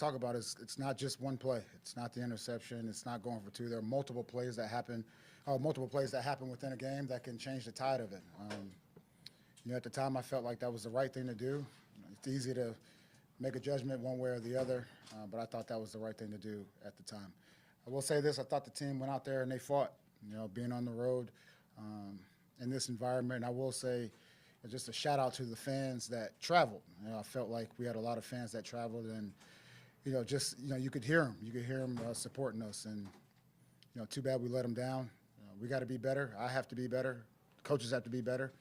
talk about is it's not just one play. It's not the interception. It's not going for two. There are multiple plays that happen within a game that can change the tide of it. At the time, I felt like that was the right thing to do. It's easy to make a judgment one way or the other, but I thought that was the right thing to do at the time. I will say this: I thought the team went out there and they fought. Being on the road in this environment, I will say just a shout out to the fans that traveled. I felt like we had a lot of fans that traveled, and you could hear them. You could hear them supporting us, and too bad we let them down. We got to be better. I have to be better. Coaches have to be better.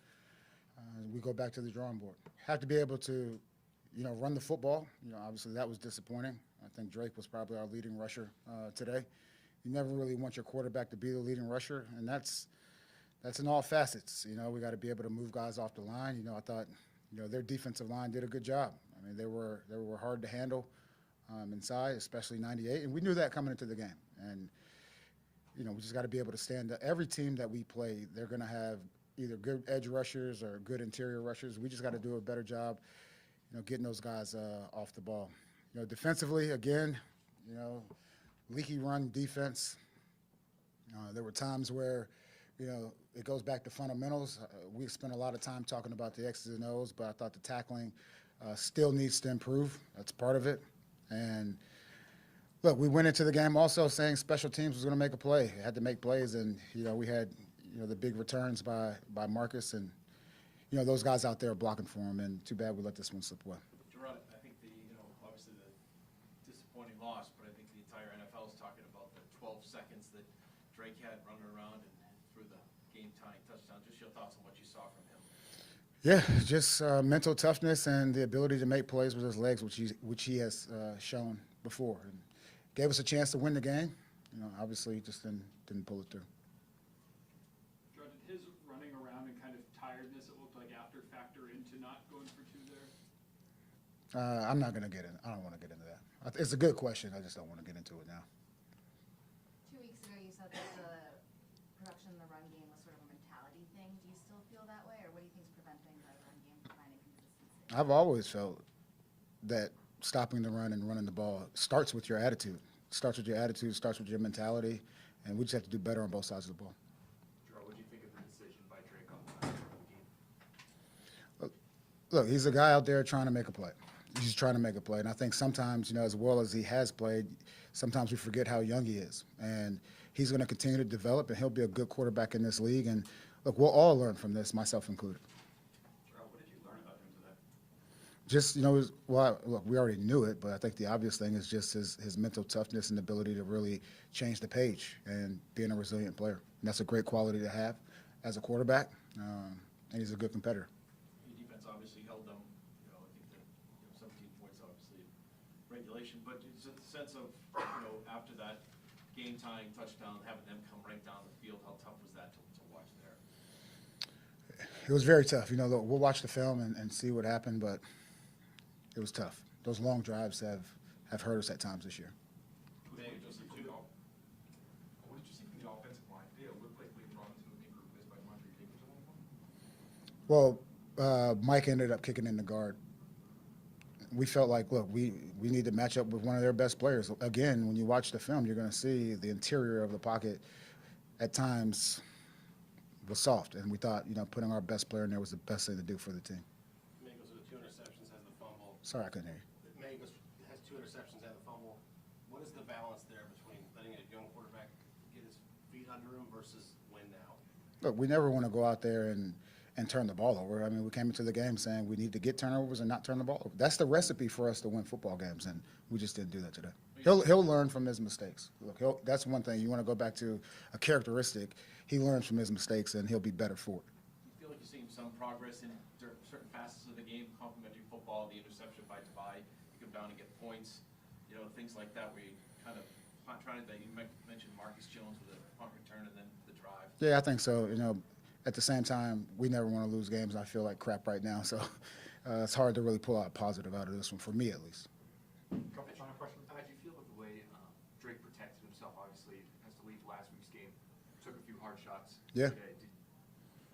We go back to the drawing board. Have to be able to, run the football. Obviously that was disappointing. I think Drake was probably our leading rusher today. You never really want your quarterback to be the leading rusher, and that's in all facets. We got to be able to move guys off the line. I thought, their defensive line did a good job. I mean, they were hard to handle inside, especially 98, and we knew that coming into the game. And we just got to be able to stand up. Every team that we play, they're going to have either good edge rushers or good interior rushers. We just got to do a better job, getting those guys off the ball. Defensively, again, leaky run defense. There were times where, it goes back to fundamentals. We spent a lot of time talking about the X's and O's, but I thought the tackling still needs to improve. That's part of it. And look, we went into the game also saying special teams was going to make a play. It had to make plays, and we had the big returns by Marcus, and those guys out there blocking for him. And too bad we let this one slip away. Jerod, I think obviously the disappointing loss, but I think the entire NFL is talking about the 12 seconds that Drake had running around and threw the game-tying touchdown. Just your thoughts on what you saw from him. Yeah, just mental toughness and the ability to make plays with his legs, which he has shown before, and gave us a chance to win the game. Obviously, just didn't pull it through. Jerod, did his running around and kind of tiredness, it looked like, after factor into not going for two there? I'm not going to get in. I don't want to get into that. It's a good question. I just don't want to get into it now. 2 weeks ago, you said that the production in the run game was sort of a mentality thing. Do you still feel that way, or what do you think is preventing the run game from finding consistency? I've always felt that stopping the run and running the ball starts with your attitude. Starts with your attitude, starts with your mentality, and we just have to do better on both sides of the ball. Jerod, what do you think of the decision by Drake on the game? Look, he's a guy out there trying to make a play. He's trying to make a play, and I think sometimes, as well as he has played, sometimes we forget how young he is. And he's going to continue to develop, and he'll be a good quarterback in this league. And look, we'll all learn from this, myself included. Jerod, what did you learn about him today? Just, look, we already knew it, but I think the obvious thing is just his mental toughness and ability to really change the page and being a resilient player. And that's a great quality to have as a quarterback, and he's a good competitor. Your defense obviously held them, I think that 17 points, obviously, regulation. But it's a sense of, after that game-tying touchdown, having them come right down the field, how tough was that to watch there? It was very tough. Look, we'll watch the film and see what happened, but it was tough. Those long drives have hurt us at times this year. What did you see from the offensive line? It looked like we brought into a group missed by Montre Jacobs at one point. Well, Mike ended up kicking in the guard. We felt like, look, we need to match up with one of their best players. Again, when you watch the film, you're going to see the interior of the pocket at times was soft, and we thought, putting our best player in there was the best thing to do for the team. Maye goes with 2 interceptions, has the fumble. Sorry, I couldn't hear you. Maye has 2 interceptions, has the fumble. What is the balance there between letting a young quarterback get his feet under him versus win now? Look, we never want to go out there and turn the ball over. I mean, we came into the game saying we need to get turnovers and not turn the ball over. That's the recipe for us to win football games, and we just didn't do that today. He'll learn from his mistakes. Look, that's one thing. You want to go back to a characteristic. He learns from his mistakes, and he'll be better for it. You feel like you're seeing some progress in certain facets of the game, complementary football, the interception by Dubai, you come down and get points, things like that where you kind of trying to, you mentioned Marcus Jones with a punt return and then the drive. Yeah, I think so. At the same time, we never want to lose games. I feel like crap right now, so it's hard to really pull out positive out of this one, for me at least. Couple final questions. How did you feel with the way Drake protected himself? Obviously, has to leave last week's game. Took a few hard shots Yeah. today.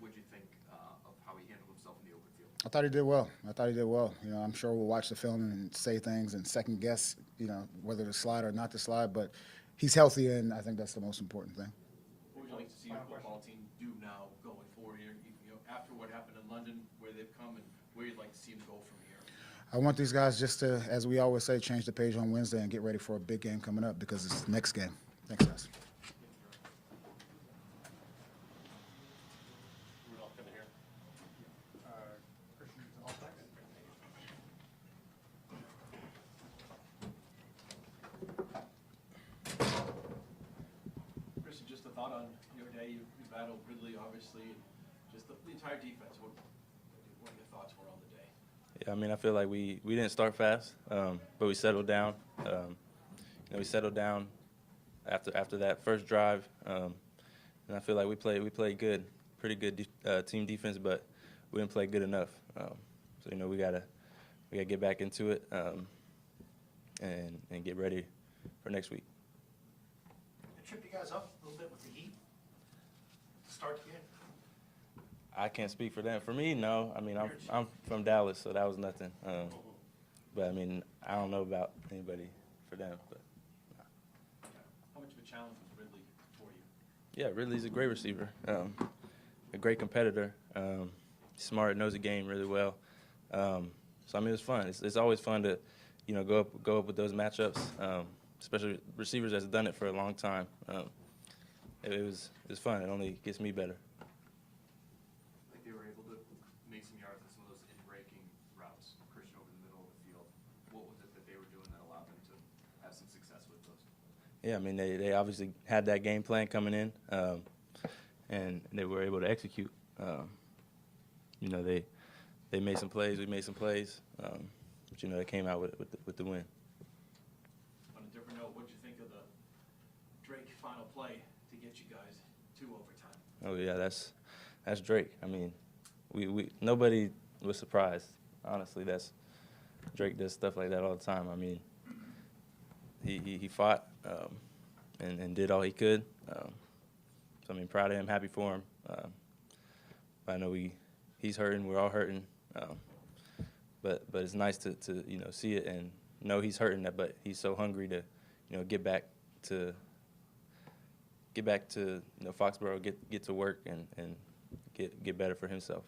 What did you think of how he handled himself in the open field? I thought he did well. You know, I'm sure we'll watch the film and say things and second guess, you know, whether to slide or not to slide. But he's healthy, and I think that's the most important thing. What would you like to see your football team do now going forward here? You know, after what happened in London, where they've come, and where you'd like to see them go from here? I want these guys just to, as we always say, change the page on Wednesday and get ready for a big game coming up because it's the next game. Thanks, guys. Rudolph coming here. Christian, just a thought on your day. You battled Ridley, obviously, and just the entire defense. What your thoughts were on the day? Yeah, I mean, I feel like we didn't start fast, but we settled down. You know, we settled down after that first drive, and I feel like we played good, pretty good team defense, but we didn't play good enough. So you know, we gotta get back into it and get ready for next week. It tripped you guys up a little bit with the heat to start the game. I can't speak for them. For me, no. I mean, I'm from Dallas, so that was nothing. But I mean, I don't know about anybody for them. But How much of a challenge was Ridley for you? yeah, Ridley's a great receiver, a great competitor, smart, knows the game really well. So I mean, it was fun. It's always fun to, you know, go up with those matchups, especially receivers that's done it for a long time. It was fun. It only gets me better. Like they were able to make some yards on some of those in-breaking routes, Christian over the middle of the field. What was it that they were doing that allowed them to have some success with those? Yeah, I mean, they obviously had that game plan coming in, and they were able to execute. You know, they made some plays, we made some plays, but you know, they came out with the win. On a different note, what did you think of the Drake final play to get you guys to overtime? Oh yeah, that's Drake. I mean, we nobody was surprised. Honestly, Drake does stuff like that all the time. I mean, he fought and did all he could. So I mean, proud of him, happy for him. I know he's hurting. We're all hurting. But it's nice to you know, see it and know he's hurting that, but he's so hungry to, you know, get back to you know, Foxborough, get to work and get better for himself.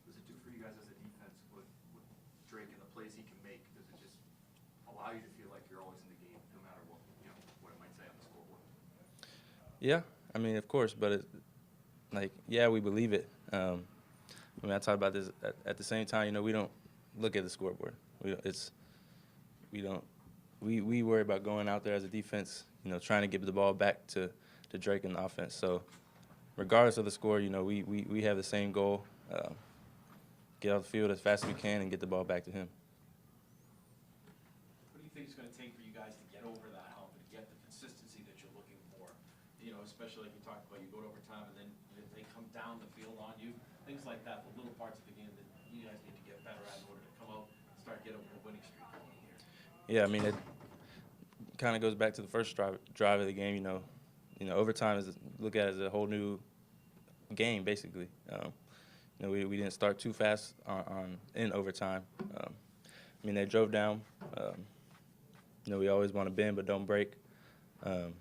What does it do for you guys as a defense with Drake and the plays he can make? Does it just allow you to feel like you're always in the game, no matter what, you know, what it might say on the scoreboard? Yeah, I mean, of course, but yeah, we believe it. I mean, I talk about this at the same time. You know, we don't look at the scoreboard. We worry about going out there as a defense. You know, trying to get the ball back to Drake in the offense. So, regardless of the score, you know, we have the same goal: get off the field as fast as we can and get the ball back to him. What do you think it's going to take for you guys to get over that hump and get the consistency that you're looking for? You know, especially like you talked about, you go to overtime and then they come down the field on you. Things like that, the little parts of the game that you guys need to get better at in order to come out and start getting a winning streak going here. Yeah, I mean, it kind of goes back to the first drive of the game. You know, overtime look at it as a whole new game, basically. You know, we didn't start too fast in overtime. I mean, they drove down. You know, we always want to bend but don't break. But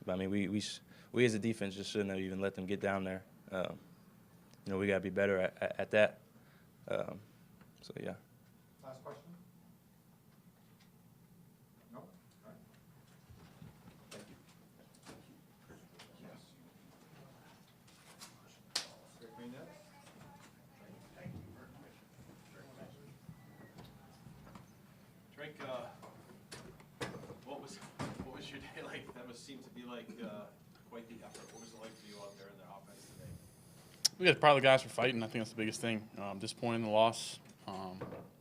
I mean, we as a defense just shouldn't have even let them get down there. You know, we got to be better at that. So yeah. Last question? No? All right. Thank you. Greg Maye next. Drake, what was your day like? That must seem to be like quite the effort. What was it like for you out there in the offense today? We got proud of the guys for fighting. I think that's the biggest thing. Disappointed in the loss.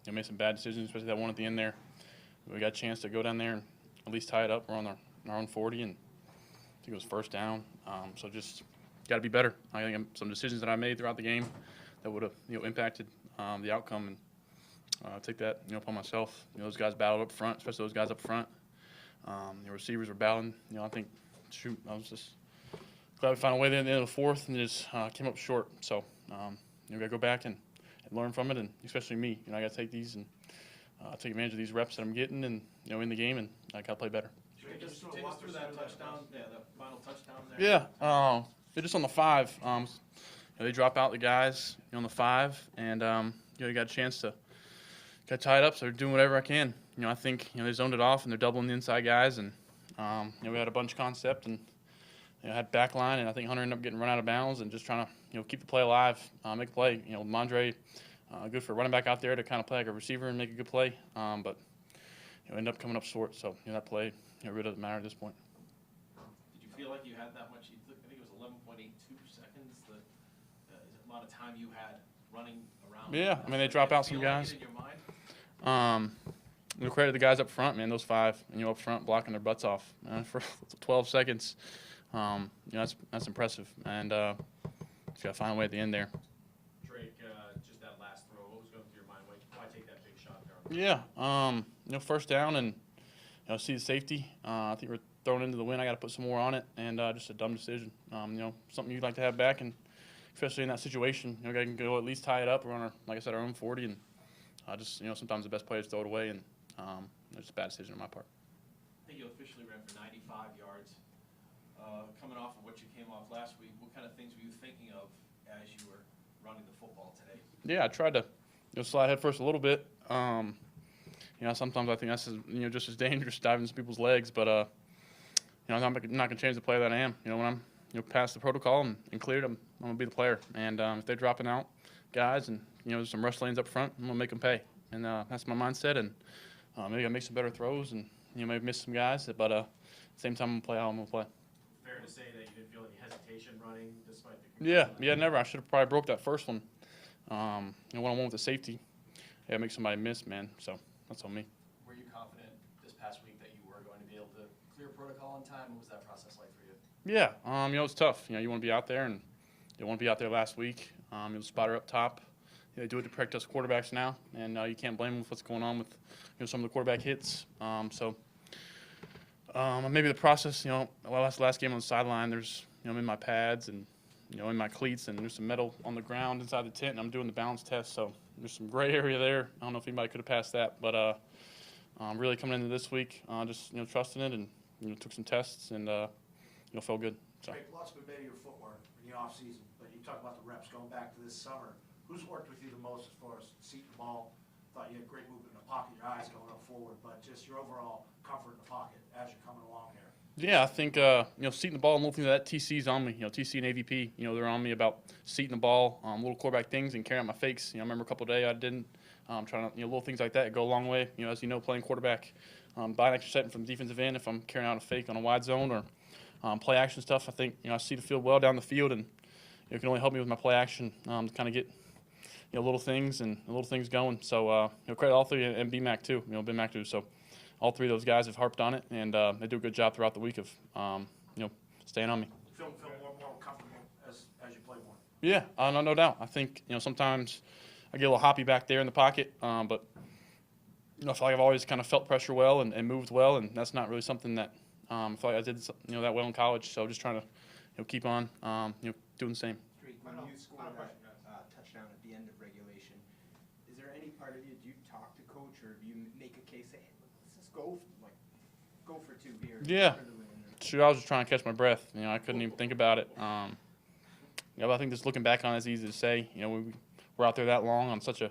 They made some bad decisions, especially that one at the end there. We got a chance to go down there and at least tie it up. We're on our own 40, and I think it was first down. So just got to be better. I think some decisions that I made throughout the game that would have impacted the outcome, and take that upon myself. Those guys battled up front, especially those guys up front. The receivers were battling. I think I was just glad we found a way there at the end of the fourth and just came up short. So we got to go back and learn from it, and especially me. I got to take these and take advantage of these reps that I'm getting, and in the game, and I got to play better. Take us through that touchdown, the final touchdown there. Yeah, they're just on the 5. They drop out the guys on the 5, and you got a chance to get tied up, so they're doing whatever I can. I think they zoned it off, and they're doubling the inside guys, and we had a bunch concept, and had back line, and I think Hunter ended up getting run out of bounds, and just trying to keep the play alive, make a play. Mondre, good for a running back out there to kind of play like a receiver and make a good play, but ended up coming up short. So that play really doesn't matter at this point. Did you feel like you had that much? I think it was 11.82 seconds. The amount of time you had running around. Yeah, I mean they drop out some guys. In your mind? Credit the guys up front, man. Those 5, up front blocking their butts off for 12 seconds. That's impressive, and just got to find a way at the end there. Drake, just that last throw, what was going through your mind? Why take that big shot there? Yeah, first down and see the safety. I think we're thrown into the wind. I got to put some more on it, and just a dumb decision. Something you'd like to have back, and especially in that situation, I can go at least tie it up. We're on like I said, our own 40, and sometimes the best players throw it away, and it's a bad decision on my part. I think you officially ran for 95 yards. Coming off of what you came off last week, what kind of things were you thinking of as you were running the football today? Yeah, I tried to slide head first a little bit. Sometimes I think that's just as dangerous diving into people's legs, but I'm not going to change the player that I am. When I'm past the protocol and cleared, I'm going to be the player. And if they're dropping out guys and there's some rush lanes up front, I'm going to make them pay. And that's my mindset. And maybe I make some better throws and maybe miss some guys, but at the same time I'm going to play how I'm going to play. Fair to say that you didn't feel any hesitation running despite the Yeah, never. I should have probably broke that first one. One-on-one with the safety. Yeah, make somebody miss, man. So that's on me. Were you confident this past week that you were going to be able to clear protocol on time? What was that process like for you? Yeah, it's tough. You want to be out there, and they want to be out there last week. The spotter up top. They do it to protect us quarterbacks now, and you can't blame them with what's going on with some of the quarterback hits. Maybe the process, last game on the sideline, there's, I'm in my pads and, in my cleats, and there's some metal on the ground inside the tent, and I'm doing the balance test, so there's some gray area there. I don't know if anybody could have passed that, but really coming into this week, just, trusting it, and, took some tests, and, felt good. So. Great, lots been made of your footwork in the offseason, but you talk about the reps going back to this summer. Who's worked with you the most as far as seating the ball? Thought you had great movement in the pocket, your eyes going up forward, but just your overall comfort in the pocket as you're coming along here. Yeah, I think, seating the ball and little things like that, TC's on me. TC and AVP, they're on me about seating the ball, little quarterback things and carrying out my fakes. I remember a couple of days I didn't. Trying to, little things like that go a long way. As playing quarterback, buy an extra setting from the defensive end if I'm carrying out a fake on a wide zone or play action stuff. I think, I see the field well down the field, and it can only help me with my play action to kind of get, little things going. So, credit all three, and BMAC too, BMAC too. So all three of those guys have harped on it, and they do a good job throughout the week of, staying on me. Feel more comfortable as you play more. Yeah, no doubt. I think, sometimes I get a little hoppy back there in the pocket, but, I feel like I've always kind of felt pressure well and moved well, and that's not really something that I feel like I did, that well in college. So just trying to, keep on, doing the same. When you score that touchdown at the end of regulation, is there any part of you, do you talk to coach, or do you make a case, say, hey, let's just go for two here? Yeah. Sure, I was just trying to catch my breath. I couldn't even think about it. I think just looking back on it, it's easy to say. We're out there that long on such a,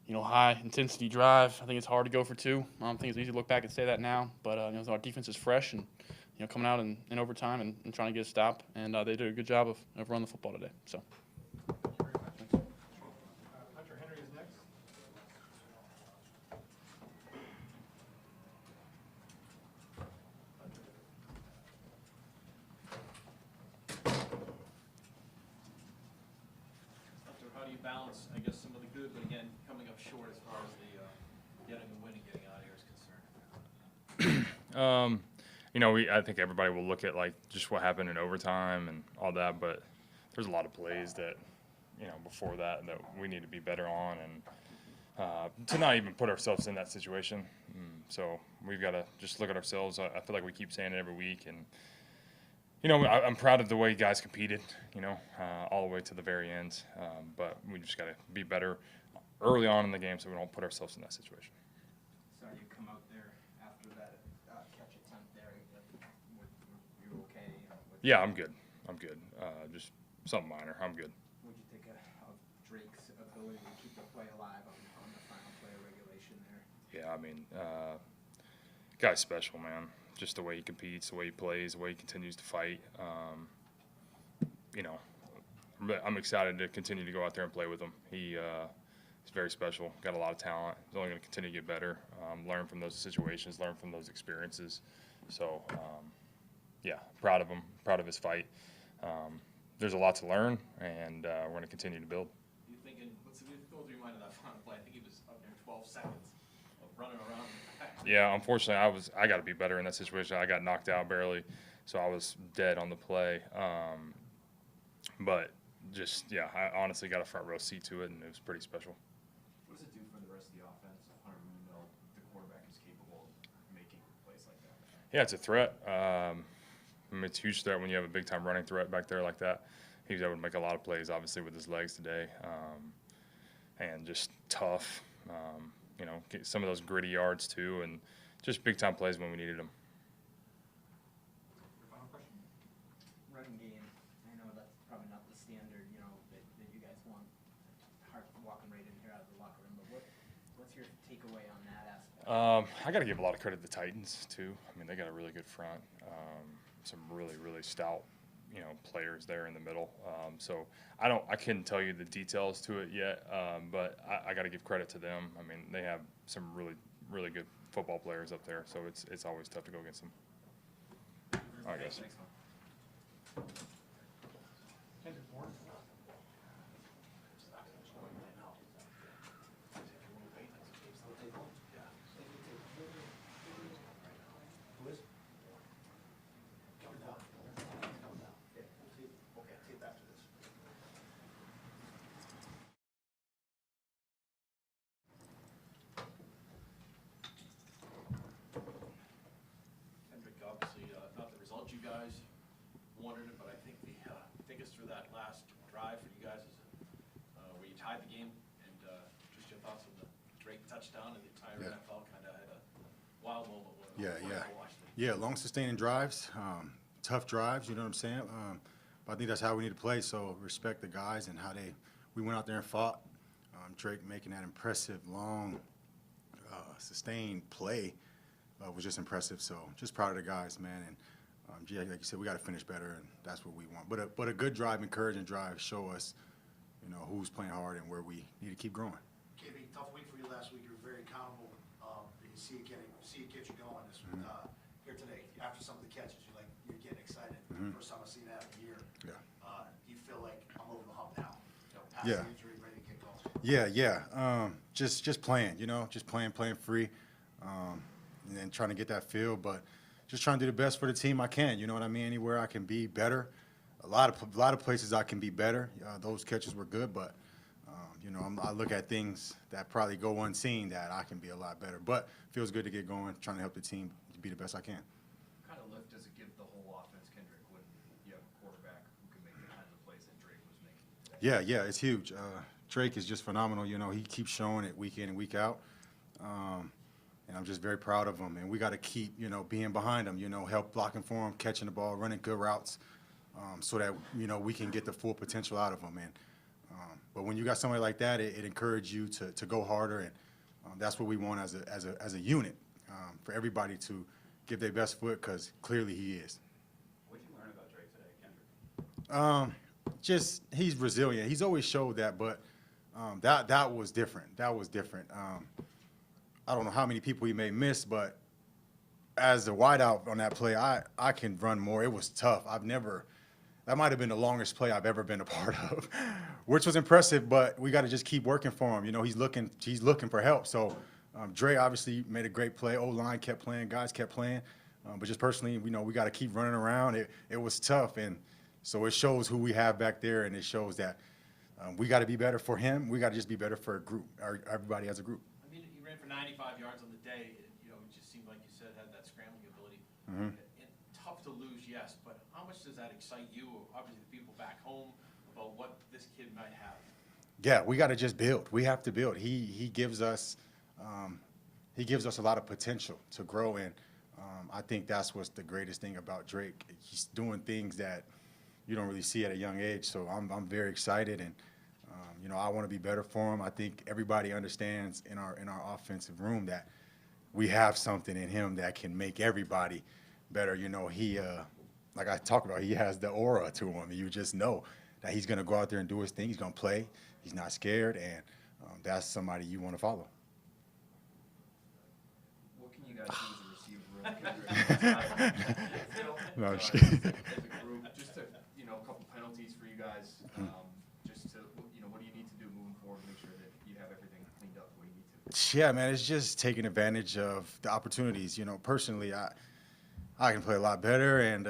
high intensity drive. I think it's hard to go for two. I think it's easy to look back and say that now. But our defense is fresh and coming out in overtime and trying to get a stop. And they did a good job of running the football today. So. Hunter Henry is next. How do you balance, I guess, some of the good, but again, coming up short as far as the getting the win and getting out of here is concerned? I think everybody will look at just what happened in overtime and all that, but there's a lot of plays that, before that we need to be better on, and to not even put ourselves in that situation. So we've got to just look at ourselves. I feel like we keep saying it every week, and I'm proud of the way guys competed, all the way to the very end. But we just got to be better early on in the game so we don't put ourselves in that situation. Saw you come out there after that catch attempt there. Were you okay? Yeah, I'm good. I'm good. Just something minor. I'm good. What did you think of Drake's ability to keep the play alive on the final play of regulation there? Yeah, I mean, guy's special, man. Just the way he competes, the way he plays, the way he continues to fight. You know, I'm excited to continue to go out there and play with him. He's very special, got a lot of talent. He's only going to continue to get better, learn from those situations, learn from those experiences. So, yeah, proud of him, proud of his fight. There's a lot to learn, and we're going to continue to build. You thinking, what's the goal to remind of that final play? I think he was up there 12 seconds of running around. Yeah, unfortunately, I got to be better in that situation. I got knocked out barely, so I was dead on the play. But just, yeah, I honestly got a front row seat to it, and it was pretty special. What does it do for the rest of the offense, Hunter, when you know the quarterback is capable of making plays like that? Yeah, it's a threat. I mean, it's a huge threat when you have a big-time running threat back there like that. He was able to make a lot of plays, obviously, with his legs today, and just tough. You know, get some of those gritty yards too, and just big-time plays when we needed them. Your final question? Running game, I know that's probably not the standard, you know, that you guys want walking right in here out of the locker room, but what's your takeaway on that aspect? I got to give a lot of credit to the Titans too. I mean, they got a really good front, some really, really stout, you know, players there in the middle. So I couldn't tell you the details to it yet, but I got to give credit to them. I mean, they have some really, really good football players up there, so it's always tough to go against them. All right, guys. Thanks, man. Kendrick Warren. Kendrick, obviously, not the result you guys wanted, but I think take us through that last drive for you guys is where you tied the game, and just your thoughts on the Drake touchdown and the entire Yeah. NFL kind of had a wild moment when Yeah, when yeah. I watched it. Yeah, long sustaining drives, tough drives, you know what I'm saying? But I think that's how we need to play, so respect the guys and how we went out there and fought. Drake making that impressive, long, sustained play was just impressive, so just proud of the guys, man. And yeah, like you said, we got to finish better, and that's what we want. But a good drive, encouraging drive, show us, you know, who's playing hard and where we need to keep growing. KB, tough week for you last week. You were very accountable. You can see it get you going. This here today, after some of the catches, you're getting excited. First time I've seen that in a year. Yeah. You feel like I'm over the hump now. You know, past Yeah. the injury, ready to get going. Yeah. Just playing, you know, just playing free, and then trying to get that feel, but just trying to do the best for the team I can. You know what I mean? Anywhere I can be better. A lot of places I can be better. Those catches were good, but you know, I look at things that probably go unseen that I can be a lot better. But feels good to get going, trying to help the team to be the best I can. What kind of lift does it give the whole offense, Kendrick, when you have a quarterback who can make the kinds of plays that Drake was making today? Yeah, it's huge. Drake is just phenomenal. You know, he keeps showing it week in and week out. And I'm just very proud of him. And we got to keep, you know, being behind him, you know, help blocking for him, catching the ball, running good routes, so that, you know, we can get the full potential out of him. And but when you got somebody like that, it encourages you to go harder. And that's what we want as a unit, for everybody to give their best foot, because clearly he is. What did you learn about Drake today, Kendrick? Just he's resilient. He's always showed that, but that was different. That was different. I don't know how many people he may miss, but as a wideout on that play, I can run more. It was tough. That might have been the longest play I've ever been a part of, which was impressive, but we got to just keep working for him. You know, he's looking for help. So Dre obviously made a great play. O-line kept playing, guys kept playing. But just personally, you know, we got to keep running around. It was tough, and so it shows who we have back there, and it shows that we got to be better for him. We got to just be better for a group, or everybody as a group. I mean, he ran for 95 yards on the day. You know, it just seemed like you said had that scrambling ability. Mhm. And tough to lose, yes, but how much does that excite you, or obviously the people back home, about what this kid might have? yeah, we got to just build. We have to build. He gives us a lot of potential to grow in. I think that's what's the greatest thing about Drake. He's doing things that you don't really see at a young age. So I'm very excited, and you know, I want to be better for him. I think everybody understands in our offensive room that we have something in him that can make everybody better. You know, he like I talked about, he has the aura to him. You just know that he's going to go out there and do his thing. He's going to play. He's not scared, and that's somebody you want to follow. What can you guys do as a receiver room? No, I'm just As kidding. a group, just to, a couple penalties for you guys, just to, what do you need to do moving forward to make sure that you have everything cleaned up the way you need to? Yeah, man, it's just taking advantage of the opportunities. You know, personally, I can play a lot better, and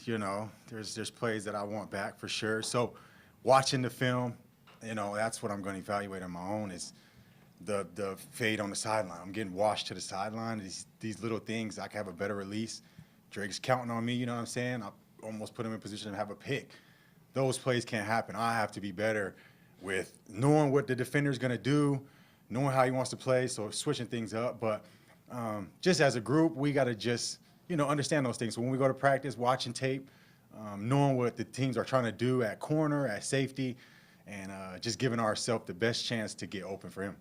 you know, there's plays that I want back for sure. So, watching the film, you know, that's what I'm going to evaluate on my own is the fade on the sideline. I'm getting washed to the sideline. These little things, I can have a better release. Drake's counting on me, you know what I'm saying? I almost put him in position to have a pick. Those plays can't happen. I have to be better with knowing what the defender's going to do, knowing how he wants to play, so switching things up. But just as a group, we got to just, you know, understand those things. So when we go to practice, watching tape, knowing what the teams are trying to do at corner, at safety, and just giving ourselves the best chance to get open for him.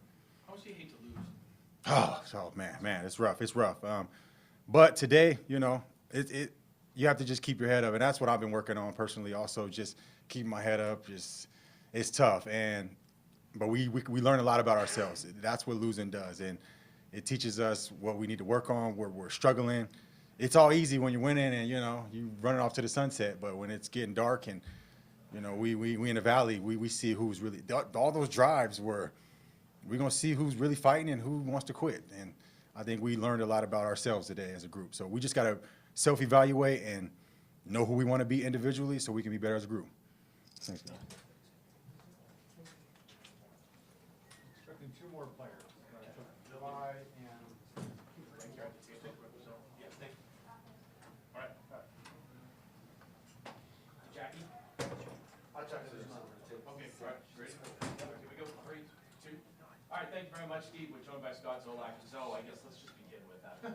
How much do you hate to lose? Oh man, it's rough. It's rough. But today, you know, you have to just keep your head up, and that's what I've been working on personally. Also, just keeping my head up. It's tough, but we learn a lot about ourselves. That's what losing does, and it teaches us what we need to work on. We're struggling. It's all easy when you're winning, and you know you run it off to the sunset. But when it's getting dark, and you know we in the valley, we see who's really all those drives were. We're going to see who's really fighting and who wants to quit. And I think we learned a lot about ourselves today as a group. So we just got to self-evaluate and know who we want to be individually so we can be better as a group. Thanks, man. Expecting two more players. July and. Jackie? I'll check this number. Okay, all right, great. Here we go, 3, 2. All right, thank you very much, Steve. We're joined by Scott Zolak. So I guess let's just begin with that play.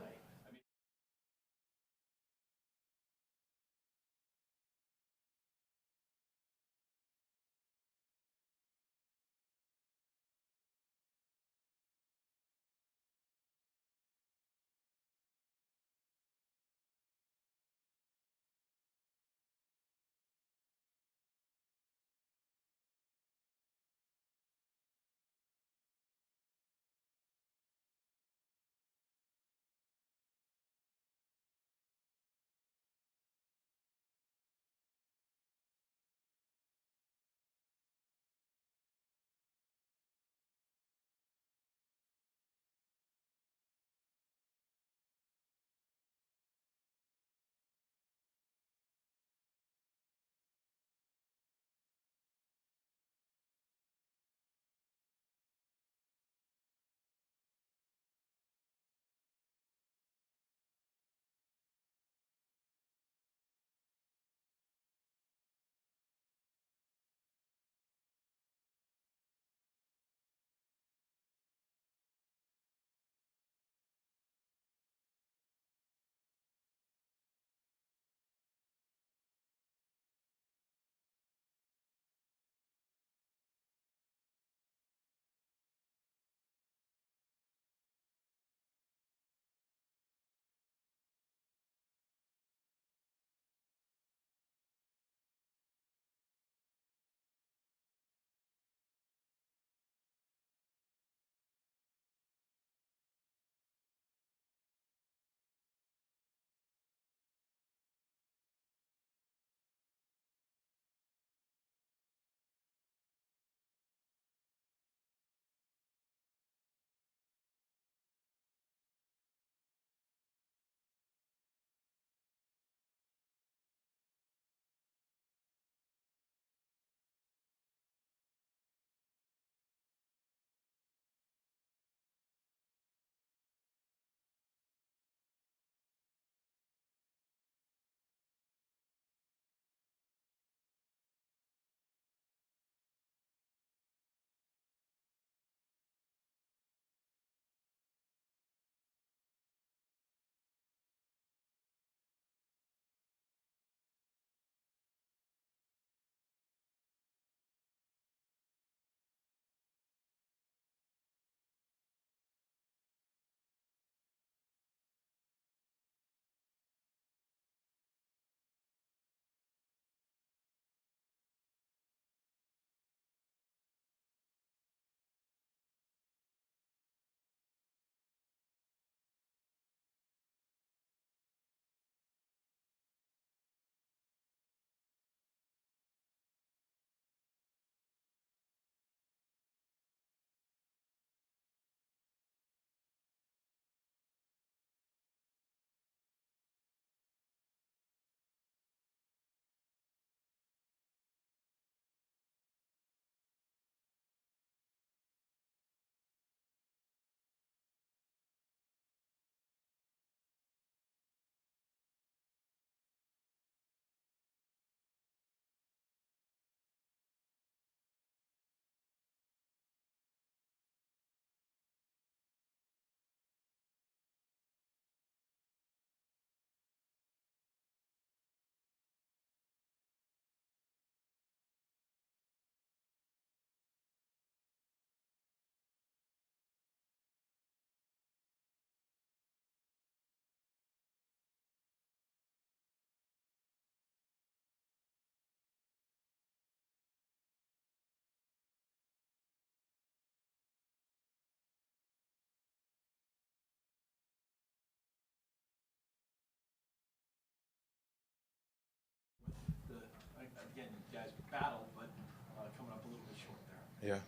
Yeah,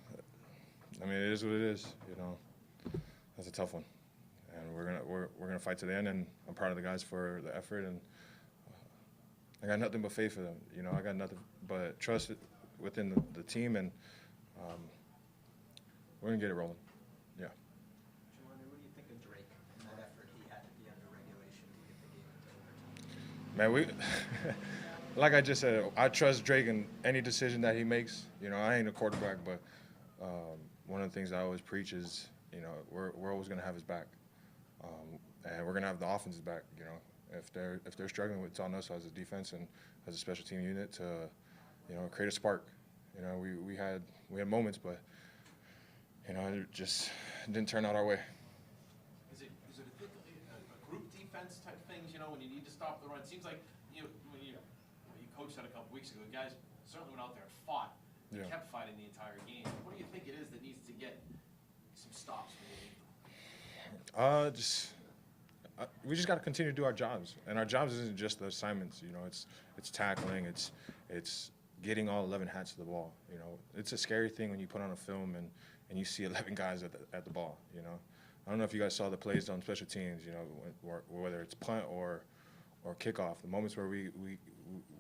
I mean, it is what it is. You know, that's a tough one, and we're gonna fight to the end. And I'm proud of the guys for the effort, and I got nothing but faith for them. You know, I got nothing but trust within the team, and we're gonna get it rolling. Yeah. Jerod, what do you think of Drake and that effort he had at the end of regulation to get the game into overtime? Man, we, like I just said, I trust Drake in any decision that he makes. You know, I ain't a quarterback, but one of the things I always preach is, you know, we're always going to have his back, and we're going to have the offense's back. You know, if they're struggling, it's on us as a defense and as a special team unit to, you know, create a spark. You know, we had moments, but you know, it just didn't turn out our way. Is it a group defense type things, you know, when you need to stop the run? It seems like you coached that a couple weeks ago. The guys certainly went out there and fought. They kept fighting the entire game. What do you think it is that needs to get some stops for the game? We just got to continue to do our jobs, and our jobs isn't just the assignments. You know, it's tackling, it's getting all 11 hats to the ball. You know, it's a scary thing when you put on a film and you see 11 guys at the ball. You know, I don't know if you guys saw the plays on special teams. You know, whether it's punt or kickoff, the moments where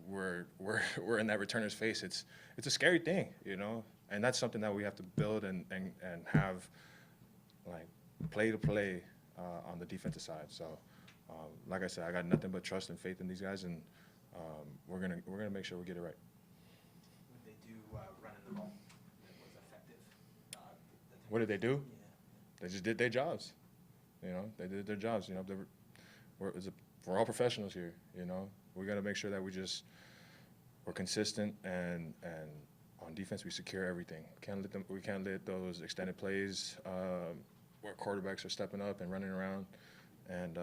we're in that returner's face, it's a scary thing. You know, and that's something that we have to build and have like play to play on the defensive side. So, like I said, I got nothing but trust and faith in these guys, and we're gonna make sure we get it right. What they do running the ball that was effective. What did they do? Yeah. They just did their jobs. You know, they did their jobs. You know, we're all professionals here. You know, we got to make sure that we're consistent and on defense we secure everything. We can't let those extended plays where quarterbacks are stepping up and running around, and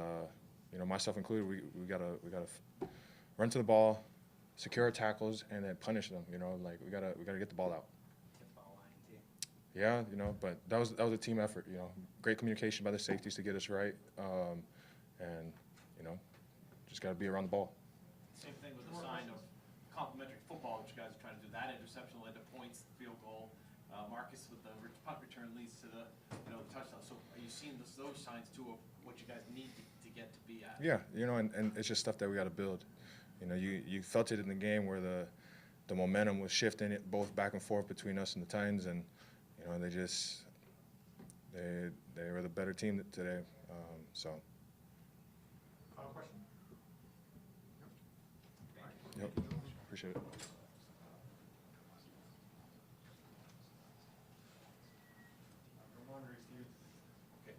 you know, myself included. We gotta run to the ball, secure our tackles, and then punish them. You know, like we gotta get the ball out. Yeah, you know, but that was a team effort. You know, great communication by the safeties to get us right, and you know, just got to be around the ball. Same thing with the sign of complementary football, which you guys are trying to do. That interception led to points, field goal. Marcus with the punt return leads to the the touchdown. So are you seeing those signs too of what you guys need to get to be at? Yeah, you know, and it's just stuff that we got to build. You know, you felt it in the game where the momentum was shifting it both back and forth between us and the Titans, and you know, they were the better team today. So. Final question? Yep. Appreciate it. I'm wondering, Steve. Okay.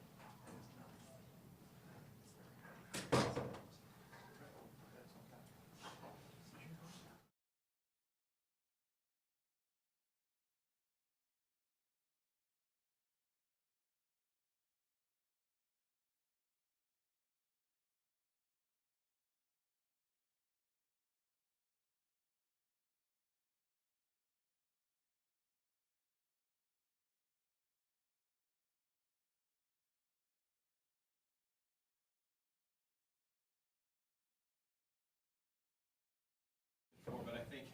But I think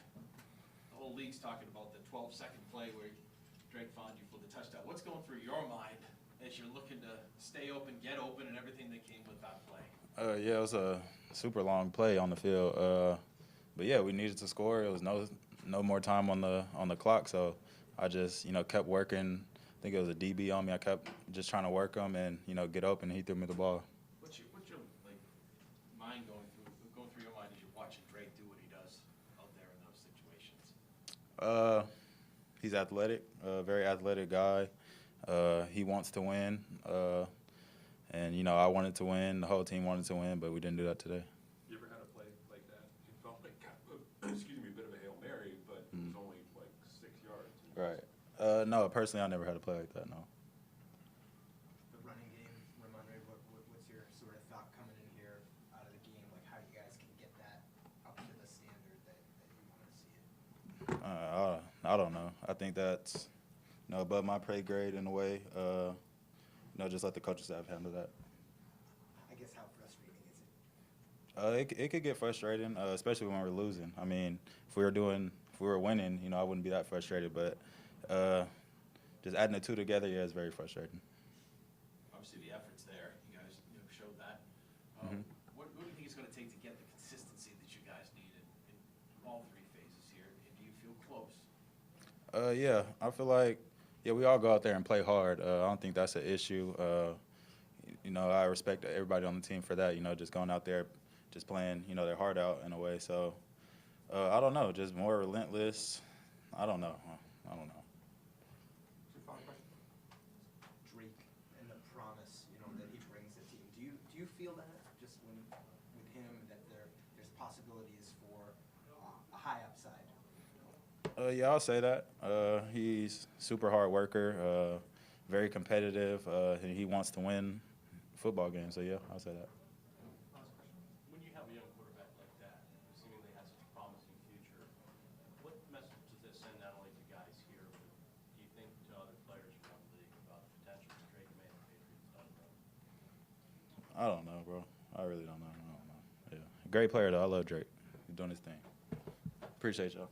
the whole league's talking about the 12-second play where Drake found you for the touchdown. What's going through your mind as you're looking to stay open, get open, and everything that came with that play? Yeah, it was a super long play on the field, but yeah, we needed to score. It was no more time on the clock, so I just kept working. I think it was a DB on me. I kept just trying to work him and get open. And he threw me the ball. What's your like mind going through your mind as you're watching Drake do what he does out there in those situations? He's athletic, very athletic guy. He wants to win, and I wanted to win. The whole team wanted to win, but we didn't do that today. You ever had a play like that? It felt like, excuse me, a bit of a Hail Mary, but it was only like 6 yards. Right. No, personally, I never had a play like that. No. The running game, Ramondre, what's your sort of thought coming in here out of the game? Like how you guys can get that up to the standard that you want to see it? I don't know. I think that's above my pay grade in a way. Just let the coaching staff handle that. I guess how frustrating is it? It could get frustrating, especially when we're losing. I mean, if we were winning, I wouldn't be that frustrated. But just adding the two together, yeah, it's very frustrating. Obviously, the effort's there. You guys showed that. What do you think it's going to take to get the consistency that you guys need in all three phases here? And do you feel close? Yeah, I feel like, yeah, we all go out there and play hard. I don't think that's an issue. You know, I respect everybody on the team for that, you know, just going out there, just playing, you know, their heart out in a way. So, I don't know, just more relentless. I don't know. Drake and the promise, you know, that he brings the team. Do you feel that just when with him that there's possibilities for a high upside? Yeah, I'll say that. He's super hard worker, very competitive, and he wants to win football games. So yeah, I'll say that. Last question. When you have a young quarterback like that, who seemingly has such a promising future, what message does this send not only to guys here, but do you think to other players around the league about the potential for Drake Maye and the Patriots down the road? I don't know, bro. I really don't know. I don't know. Yeah, great player though. I love Drake. He's doing his thing. Appreciate y'all.